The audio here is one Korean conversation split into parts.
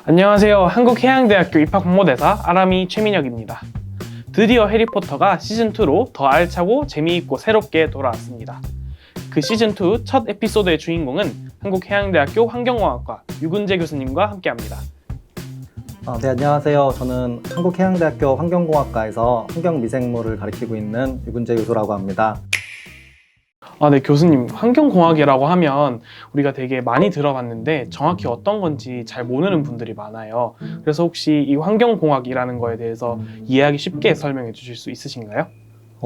안녕하세요. 한국해양대학교 입학 홍보대사 아람이 최민혁입니다. 드디어 해리포터가 시즌2로 더 알차고 재미있고 새롭게 돌아왔습니다. 그 시즌2 첫 에피소드의 주인공은 한국해양대학교 환경공학과 유근재 교수님과 함께합니다. 네, 안녕하세요. 저는 한국해양대학교 환경공학과에서 환경미생물을 가르치고 있는 유근재 교수라고 합니다. 네, 교수님. 환경공학이라고 하면 우리가 되게 많이 들어봤는데 정확히 어떤 건지 잘 모르는 분들이 많아요. 그래서 혹시 이 환경공학이라는 거에 대해서 이해하기 쉽게 설명해 주실 수 있으신가요?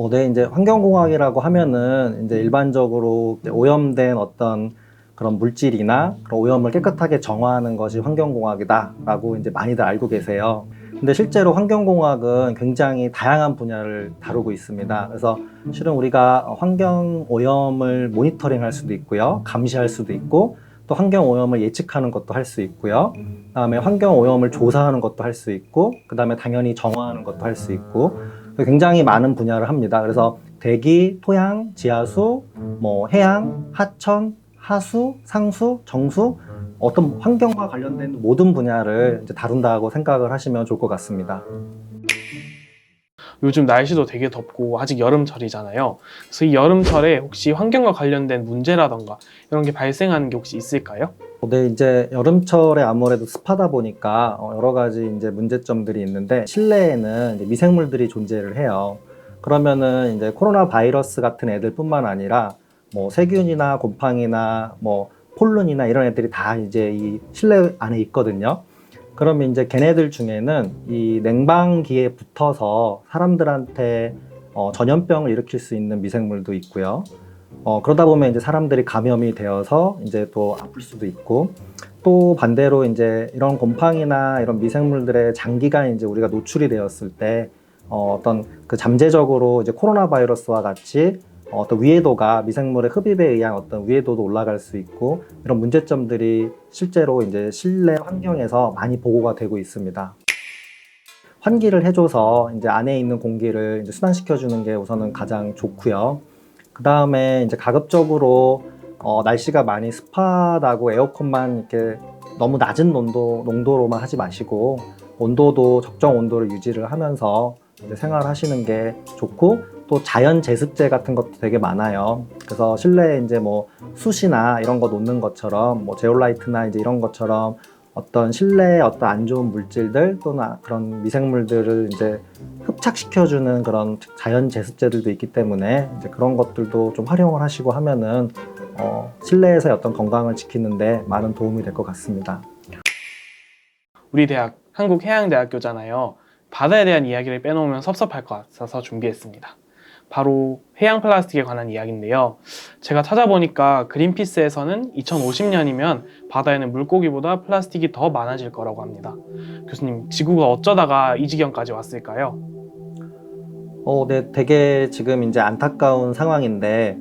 네, 이제 환경공학이라고 하면은 이제 일반적으로 오염된 어떤 그런 물질이나 그런 오염을 깨끗하게 정화하는 것이 환경공학이다라고 이제 많이들 알고 계세요. 근데 실제로 환경공학은 굉장히 다양한 분야를 다루고 있습니다. 그래서 실은 우리가 환경 오염을 모니터링할 수도 있고요, 감시할 수도 있고, 또 환경 오염을 예측하는 것도 할 수 있고요, 그다음에 환경 오염을 조사하는 것도 할 수 있고, 그다음에 당연히 정화하는 것도 할 수 있고, 굉장히 많은 분야를 합니다. 그래서 대기, 토양, 지하수, 해양, 하천, 하수, 상수, 정수, 어떤 환경과 관련된 모든 분야를 이제 다룬다고 생각을 하시면 좋을 것 같습니다. 요즘 날씨도 되게 덥고 아직 여름철이잖아요. 그래서 이 여름철에 혹시 환경과 관련된 문제라던가 이런 게 발생하는 게 혹시 있을까요? 네, 이제 여름철에 아무래도 습하다 보니까 여러 가지 이제 문제점들이 있는데, 실내에는 이제 미생물들이 존재를 해요. 그러면은 이제 코로나 바이러스 같은 애들뿐만 아니라 세균이나 곰팡이나 폴른이나 이런 애들이 다 이제 이 실내 안에 있거든요. 그러면 이제 걔네들 중에는 이 냉방기에 붙어서 사람들한테 전염병을 일으킬 수 있는 미생물도 있고요. 그러다 보면 이제 사람들이 감염이 되어서 이제 또 아플 수도 있고, 또 반대로 이제 이런 곰팡이나 이런 미생물들의 장기간 이제 우리가 노출이 되었을 때 어떤 그 잠재적으로 이제 코로나 바이러스와 같이 어떤 위해도가, 미생물의 흡입에 의한 어떤 위해도도 올라갈 수 있고, 이런 문제점들이 실제로 이제 실내 환경에서 많이 보고가 되고 있습니다. 환기를 해줘서 이제 안에 있는 공기를 이제 순환시켜주는 게 우선은 가장 좋고요. 그 다음에 이제 가급적으로 날씨가 많이 습하다고 에어컨만 이렇게 너무 낮은 농도로만 하지 마시고, 온도도 적정 온도를 유지를 하면서 이제 생활하시는 게 좋고, 또 자연 제습제 같은 것도 되게 많아요. 그래서 실내에 이제 숯이나 이런 거 놓는 것처럼, 제올라이트나 이제 이런 것처럼 어떤 실내에 어떤 안 좋은 물질들 또는 그런 미생물들을 이제 흡착시켜주는 그런 자연 제습제들도 있기 때문에 이제 그런 것들도 좀 활용을 하시고 하면은 실내에서의 어떤 건강을 지키는데 많은 도움이 될 것 같습니다. 우리 대학 한국해양대학교잖아요. 바다에 대한 이야기를 빼놓으면 섭섭할 것 같아서 준비했습니다. 바로 해양 플라스틱에 관한 이야기인데요. 제가 찾아보니까 그린피스에서는 2050년이면 바다에는 물고기보다 플라스틱이 더 많아질 거라고 합니다. 교수님, 지구가 어쩌다가 이 지경까지 왔을까요? 네, 되게 지금 이제 안타까운 상황인데,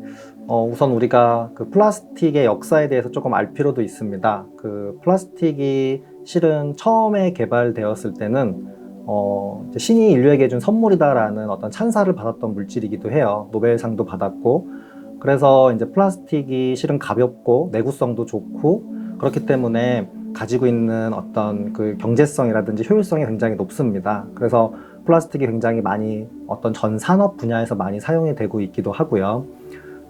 우선 우리가 그 플라스틱의 역사에 대해서 조금 알 필요도 있습니다. 그 플라스틱이 실은 처음에 개발되었을 때는 신이 인류에게 준 선물이다라는 어떤 찬사를 받았던 물질이기도 해요. 노벨상도 받았고, 그래서 이제 플라스틱이 실은 가볍고 내구성도 좋고, 그렇기 때문에 가지고 있는 어떤 그 경제성이라든지 효율성이 굉장히 높습니다. 그래서 플라스틱이 굉장히 많이 어떤 전 산업 분야에서 많이 사용이 되고 있기도 하고요.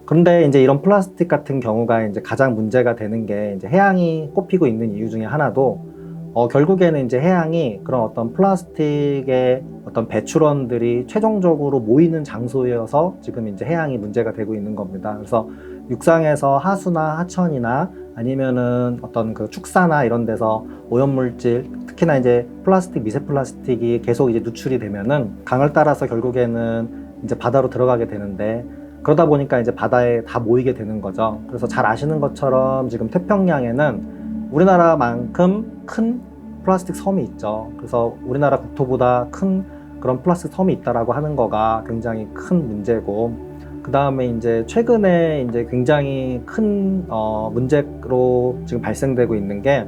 그런데 이제 이런 플라스틱 같은 경우가 이제 가장 문제가 되는 게, 이제 해양이 꼽히고 있는 이유 중에 하나도 결국에는 이제 해양이 그런 어떤 플라스틱의 어떤 배출원들이 최종적으로 모이는 장소여서 지금 이제 해양이 문제가 되고 있는 겁니다. 그래서 육상에서 하수나 하천이나 아니면은 어떤 그 축사나 이런 데서 오염물질, 특히나 이제 플라스틱, 미세 플라스틱이 계속 이제 누출이 되면은 강을 따라서 결국에는 이제 바다로 들어가게 되는데, 그러다 보니까 이제 바다에 다 모이게 되는 거죠. 그래서 잘 아시는 것처럼 지금 태평양에는 우리나라만큼 큰 플라스틱 섬이 있죠. 그래서 우리나라 국토보다 큰 그런 플라스틱 섬이 있다라고 하는 거가 굉장히 큰 문제고, 그 다음에 이제 최근에 이제 굉장히 큰 문제로 지금 발생되고 있는 게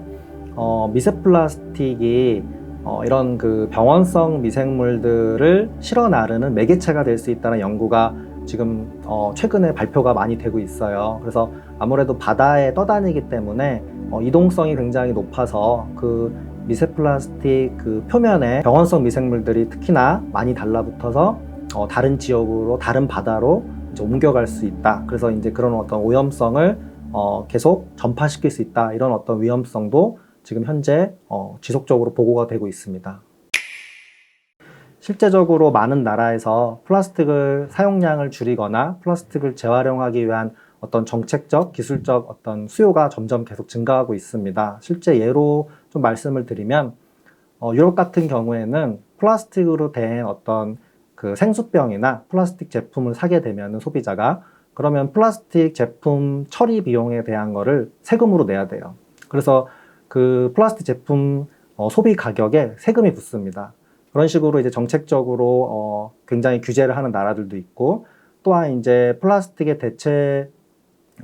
미세 플라스틱이 이런 그 병원성 미생물들을 실어 나르는 매개체가 될 수 있다는 연구가 지금 최근에 발표가 많이 되고 있어요. 그래서 아무래도 바다에 떠다니기 때문에 이동성이 굉장히 높아서 그 미세 플라스틱 그 표면에 병원성 미생물들이 특히나 많이 달라붙어서 다른 지역으로, 다른 바다로 이제 옮겨갈 수 있다. 그래서 이제 그런 어떤 오염성을 계속 전파시킬 수 있다. 이런 어떤 위험성도 지금 현재 지속적으로 보고가 되고 있습니다. 실제적으로 많은 나라에서 플라스틱을 사용량을 줄이거나 플라스틱을 재활용하기 위한 어떤 정책적, 기술적 어떤 수요가 점점 계속 증가하고 있습니다. 실제 예로 좀 말씀을 드리면 유럽 같은 경우에는 플라스틱으로 된 어떤 그 생수병이나 플라스틱 제품을 사게 되면 소비자가 그러면 플라스틱 제품 처리 비용에 대한 거를 세금으로 내야 돼요. 그래서 그 플라스틱 제품 소비 가격에 세금이 붙습니다. 그런 식으로 이제 정책적으로 굉장히 규제를 하는 나라들도 있고, 또한 이제 플라스틱의 대체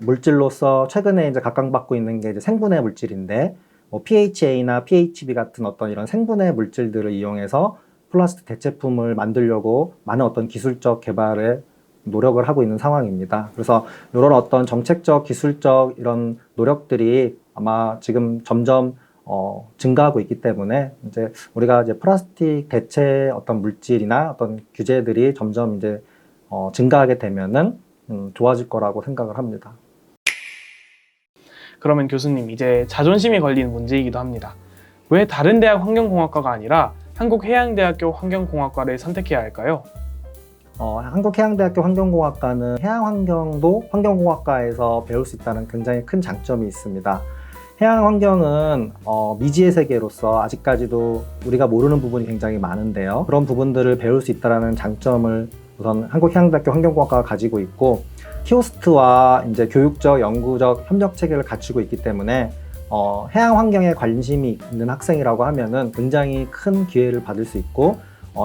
물질로서 최근에 이제 각광받고 있는 게 이제 생분해 물질인데, PHA나 PHB 같은 어떤 이런 생분해 물질들을 이용해서 플라스틱 대체품을 만들려고 많은 어떤 기술적 개발에 노력을 하고 있는 상황입니다. 그래서 이런 어떤 정책적, 기술적 이런 노력들이 아마 지금 점점 증가하고 있기 때문에 이제 우리가 이제 플라스틱 대체 어떤 물질이나 어떤 규제들이 점점 이제 증가하게 되면은 좋아질 거라고 생각을 합니다. 그러면 교수님, 이제 자존심이 걸리는 문제이기도 합니다. 왜 다른 대학 환경공학과가 아니라 한국해양대학교 환경공학과를 선택해야 할까요? 한국해양대학교 환경공학과는 해양환경도 환경공학과에서 배울 수 있다는 굉장히 큰 장점이 있습니다. 해양환경은 미지의 세계로서 아직까지도 우리가 모르는 부분이 굉장히 많은데요. 그런 부분들을 배울 수 있다는 장점을 우선 한국해양대학교 환경공학과가 가지고 있고, 키오스트와 이제 교육적, 연구적 협력 체계를 갖추고 있기 때문에 해양 환경에 관심이 있는 학생이라고 하면은 굉장히 큰 기회를 받을 수 있고,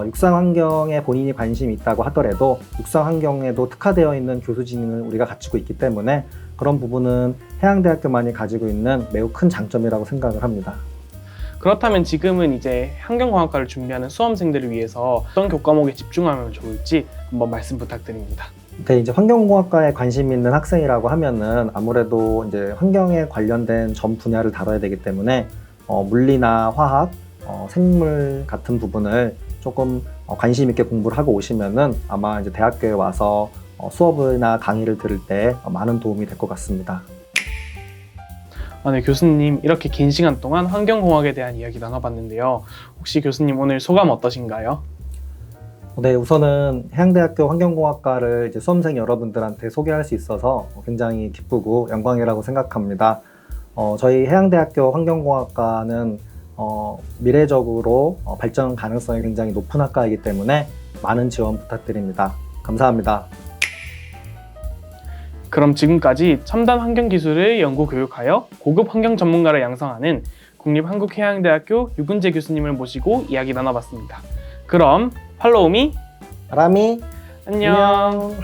육상 환경에 본인이 관심이 있다고 하더라도 육상 환경에도 특화되어 있는 교수진을 우리가 갖추고 있기 때문에 그런 부분은 해양대학교만이 가지고 있는 매우 큰 장점이라고 생각을 합니다. 그렇다면 지금은 이제 환경공학과를 준비하는 수험생들을 위해서 어떤 교과목에 집중하면 좋을지 한번 말씀 부탁드립니다. 네, 이제 환경공학과에 관심 있는 학생이라고 하면은 아무래도 이제 환경에 관련된 전 분야를 다뤄야 되기 때문에 물리나 화학, 생물 같은 부분을 조금 관심 있게 공부를 하고 오시면은 아마 이제 대학교에 와서 수업이나 강의를 들을 때 많은 도움이 될 것 같습니다. 네, 교수님, 이렇게 긴 시간 동안 환경공학에 대한 이야기 나눠봤는데요. 혹시 교수님 오늘 소감 어떠신가요? 네, 우선은 해양대학교 환경공학과를 이제 수험생 여러분들한테 소개할 수 있어서 굉장히 기쁘고 영광이라고 생각합니다. 저희 해양대학교 환경공학과는 미래적으로 발전 가능성이 굉장히 높은 학과이기 때문에 많은 지원 부탁드립니다. 감사합니다. 그럼 지금까지 첨단 환경기술을 연구 교육하여 고급 환경 전문가를 양성하는 국립한국해양대학교 유근재 교수님을 모시고 이야기 나눠봤습니다. 그럼 팔로우미 바람이 안녕.